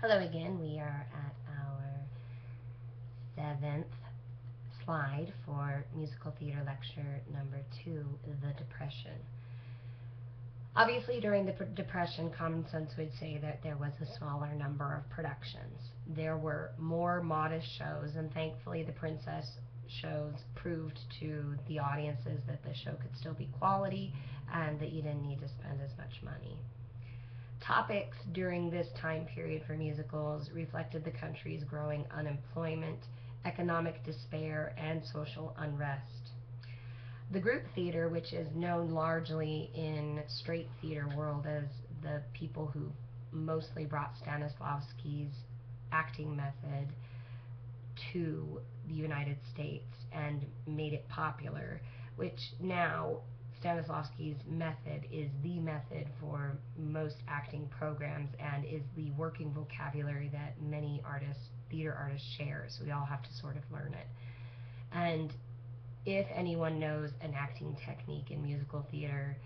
Hello again. We are at our 7th slide for musical theater lecture number 2, The Depression. Obviously, during the Depression, common sense would say that there was a smaller number of productions. There were more modest shows, and thankfully the princess shows proved to the audiences that the show could still be quality and that you didn't need to spend as much money. Topics during this time period for musicals reflected the country's growing unemployment, economic despair, and social unrest. The group theater, which is known largely in straight theater world as the people who mostly brought Stanislavski's acting method to the United States and made it popular, which now Stanislavski's method is the method for most acting programs and is the working vocabulary that many artists, theater artists, share, so we all have to sort of learn it. And if anyone knows an acting technique in musical theater,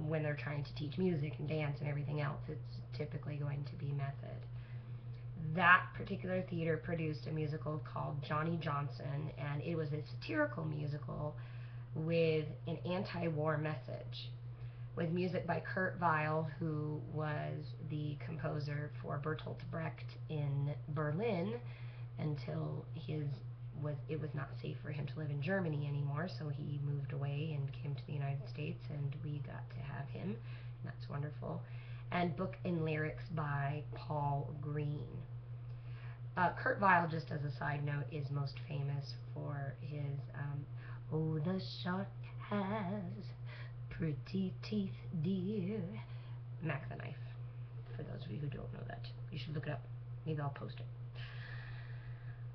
when they're trying to teach music and dance and everything else, it's typically going to be method. That particular theater produced a musical called Johnny Johnson, and it was a satirical musical with an anti-war message, with music by Kurt Weill, who was the composer for Bertolt Brecht in Berlin until it was not safe for him to live in Germany anymore, so he moved away and came to the United States, and we got to have him, and that's wonderful. And book and lyrics by Paul Green. Kurt Weill, just as a side note, is most famous for his "Oh, the shark has pretty teeth, dear." Mac the Knife, for those of you who don't know that. You should look it up. Maybe I'll post it.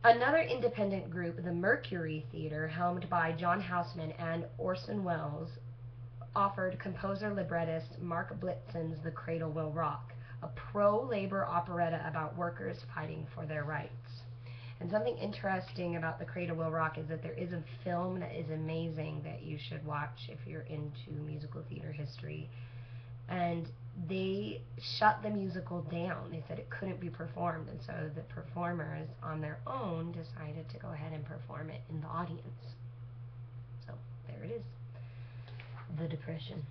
Another independent group, the Mercury Theater, helmed by John Houseman and Orson Welles, offered composer-librettist Mark Blitzen's The Cradle Rock, a pro-labor operetta about workers fighting for their rights. And something interesting about The Cradle Will Rock is that there is a film that is amazing that you should watch if you're into musical theater history. And they shut the musical down. They said it couldn't be performed, and so the performers on their own decided to go ahead and perform it in the audience. So there it is. The Depression.